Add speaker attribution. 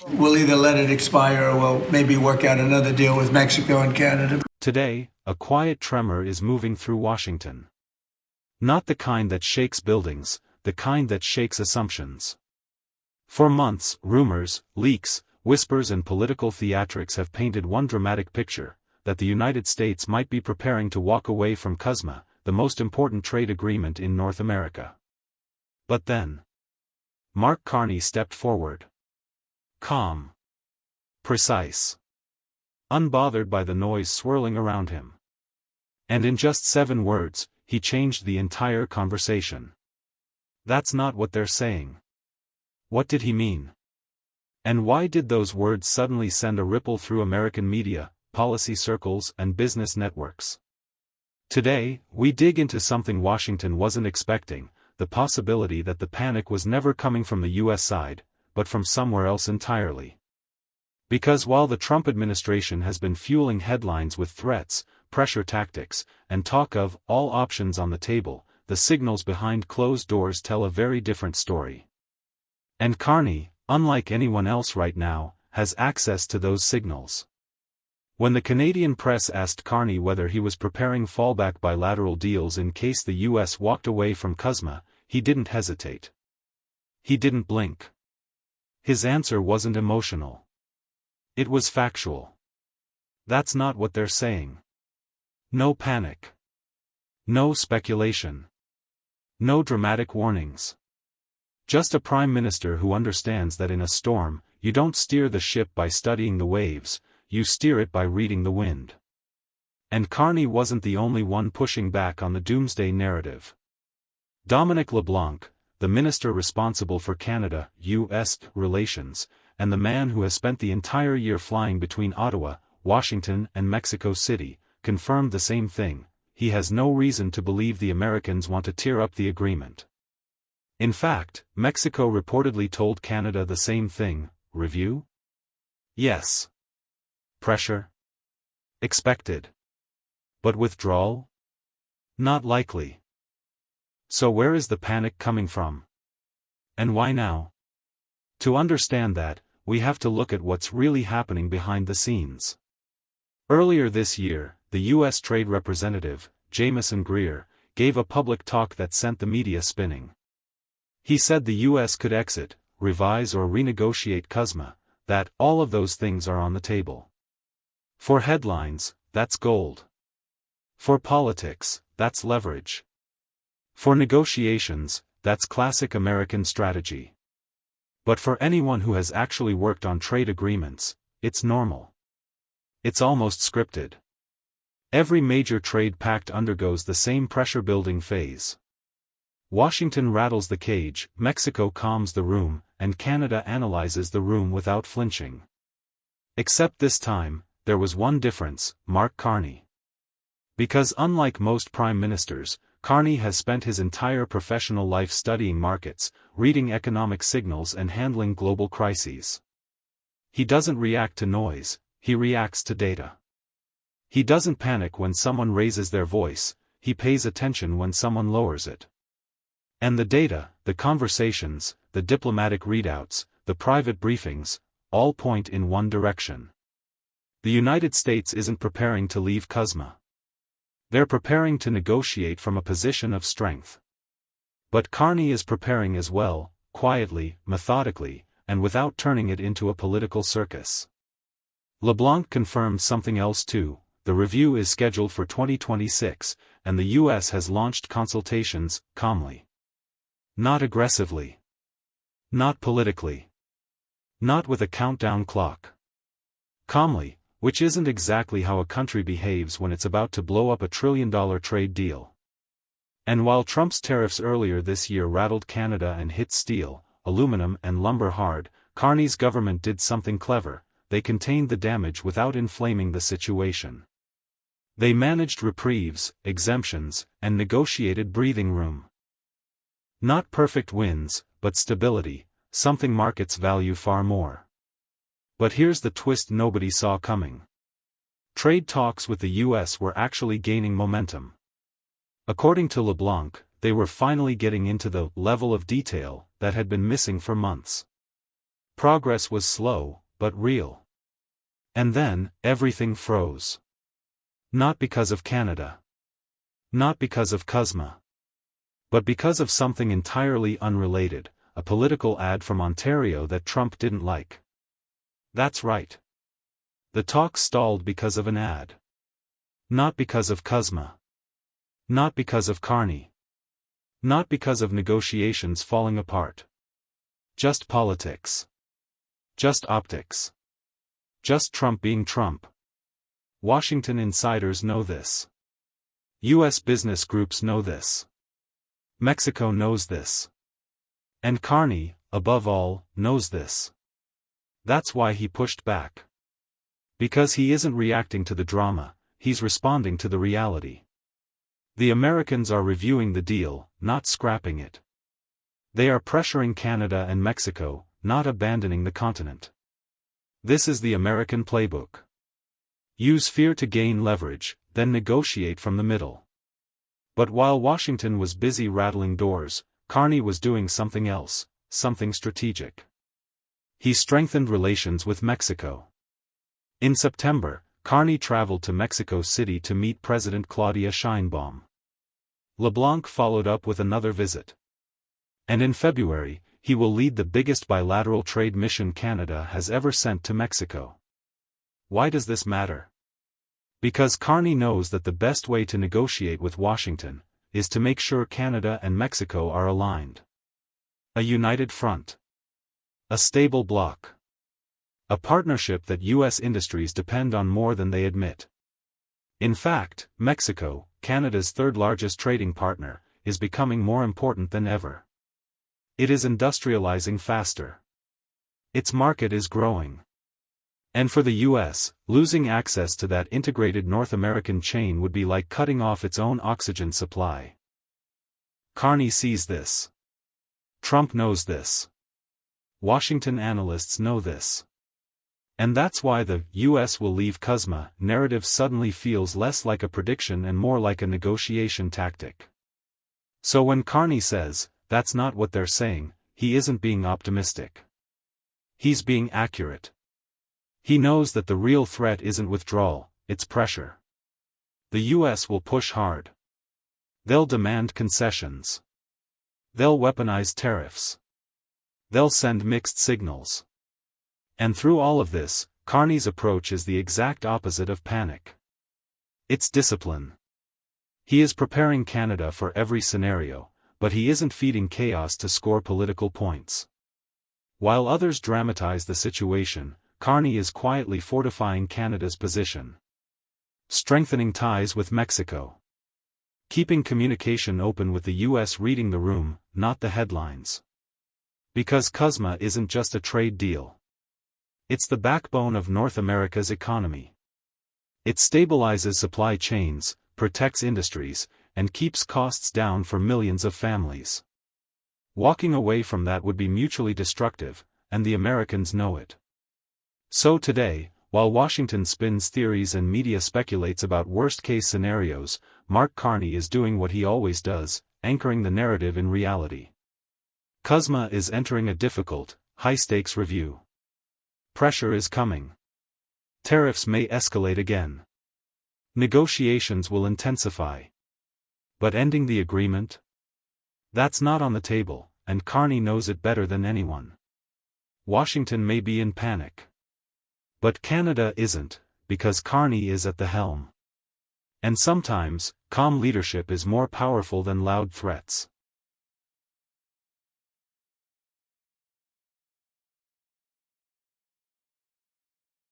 Speaker 1: We'll either let it expire or we'll maybe work out another deal with Mexico and Canada.
Speaker 2: Today, a quiet tremor is moving through Washington. Not the kind that shakes buildings, the kind that shakes assumptions. For months, rumors, leaks, whispers and political theatrics have painted one dramatic picture, that the United States might be preparing to walk away from CUSMA, the most important trade agreement in North America. But then, Mark Carney stepped forward. Calm. Precise. Unbothered by the noise swirling around him. And in just 7 words, he changed the entire conversation. That's not what they're saying. What did he mean? And why did those words suddenly send a ripple through American media, policy circles and business networks? Today, we dig into something Washington wasn't expecting, the possibility that the panic was never coming from the US side, but from somewhere else entirely. Because while the Trump administration has been fueling headlines with threats, pressure tactics, and talk of all options on the table, the signals behind closed doors tell a very different story. And Carney, unlike anyone else right now, has access to those signals. When the Canadian press asked Carney whether he was preparing fallback bilateral deals in case the US walked away from CUSMA, he didn't hesitate. He didn't blink. His answer wasn't emotional. It was factual. That's not what they're saying. No panic. No speculation. No dramatic warnings. Just a prime minister who understands that in a storm, you don't steer the ship by studying the waves, you steer it by reading the wind. And Carney wasn't the only one pushing back on the doomsday narrative. Dominic LeBlanc, the minister responsible for Canada-US relations, and the man who has spent the entire year flying between Ottawa, Washington and Mexico City, confirmed the same thing: he has no reason to believe the Americans want to tear up the agreement. In fact, Mexico reportedly told Canada the same thing: review? Yes. Pressure? Expected. But withdrawal? Not likely. So where is the panic coming from? And why now? To understand that, we have to look at what's really happening behind the scenes. Earlier this year, the U.S. Trade Representative, Jamieson Greer, gave a public talk that sent the media spinning. He said the U.S. could exit, revise or renegotiate CUSMA, that all of those things are on the table. For headlines, that's gold. For politics, that's leverage. For negotiations, that's classic American strategy. But for anyone who has actually worked on trade agreements, it's normal. It's almost scripted. Every major trade pact undergoes the same pressure-building phase. Washington rattles the cage, Mexico calms the room, and Canada analyzes the room without flinching. Except this time, there was one difference: Mark Carney. Because unlike most prime ministers, Carney has spent his entire professional life studying markets, reading economic signals and handling global crises. He doesn't react to noise, he reacts to data. He doesn't panic when someone raises their voice, he pays attention when someone lowers it. And the data, the conversations, the diplomatic readouts, the private briefings, all point in one direction. The United States isn't preparing to leave CUSMA. They're preparing to negotiate from a position of strength. But Carney is preparing as well, quietly, methodically, and without turning it into a political circus. LeBlanc confirmed something else too: the review is scheduled for 2026, and the U.S. has launched consultations, calmly. Not aggressively. Not politically. Not with a countdown clock. Calmly, which isn't exactly how a country behaves when it's about to blow up a $1 trillion trade deal. And while Trump's tariffs earlier this year rattled Canada and hit steel, aluminum and lumber hard, Carney's government did something clever: they contained the damage without inflaming the situation. They managed reprieves, exemptions, and negotiated breathing room. Not perfect wins, but stability, something markets value far more. But here's the twist nobody saw coming. Trade talks with the U.S. were actually gaining momentum. According to LeBlanc, they were finally getting into the level of detail that had been missing for months. Progress was slow, but real. And then, everything froze. Not because of Canada. Not because of CUSMA. But because of something entirely unrelated, a political ad from Ontario that Trump didn't like. That's right. The talks stalled because of an ad. Not because of CUSMA. Not because of Carney. Not because of negotiations falling apart. Just politics. Just optics. Just Trump being Trump. Washington insiders know this. U.S. business groups know this. Mexico knows this. And Carney, above all, knows this. That's why he pushed back. Because he isn't reacting to the drama, he's responding to the reality. The Americans are reviewing the deal, not scrapping it. They are pressuring Canada and Mexico, not abandoning the continent. This is the American playbook. Use fear to gain leverage, then negotiate from the middle. But while Washington was busy rattling doors, Carney was doing something else, something strategic. He strengthened relations with Mexico. In September, Carney traveled to Mexico City to meet President Claudia Sheinbaum. LeBlanc followed up with another visit. And in February, he will lead the biggest bilateral trade mission Canada has ever sent to Mexico. Why does this matter? Because Carney knows that the best way to negotiate with Washington is to make sure Canada and Mexico are aligned. A united front. A stable bloc. A partnership that U.S. industries depend on more than they admit. In fact, Mexico, Canada's third-largest trading partner, is becoming more important than ever. It is industrializing faster. Its market is growing. And for the U.S., losing access to that integrated North American chain would be like cutting off its own oxygen supply. Carney sees this. Trump knows this. Washington analysts know this. And that's why the U.S. will leave CUSMA narrative suddenly feels less like a prediction and more like a negotiation tactic. So when Carney says, that's not what they're saying, he isn't being optimistic. He's being accurate. He knows that the real threat isn't withdrawal, it's pressure. The U.S. will push hard. They'll demand concessions. They'll weaponize tariffs. They'll send mixed signals. And through all of this, Carney's approach is the exact opposite of panic. It's discipline. He is preparing Canada for every scenario, but he isn't feeding chaos to score political points. While others dramatize the situation, Carney is quietly fortifying Canada's position. Strengthening ties with Mexico. Keeping communication open with the U.S. reading the room, not the headlines. Because CUSMA isn't just a trade deal. It's the backbone of North America's economy. It stabilizes supply chains, protects industries, and keeps costs down for millions of families. Walking away from that would be mutually destructive, and the Americans know it. So today, while Washington spins theories and media speculates about worst-case scenarios, Mark Carney is doing what he always does, anchoring the narrative in reality. CUSMA is entering a difficult, high-stakes review. Pressure is coming. Tariffs may escalate again. Negotiations will intensify. But ending the agreement? That's not on the table, and Carney knows it better than anyone. Washington may be in panic. But Canada isn't, because Carney is at the helm. And sometimes, calm leadership is more powerful than loud threats.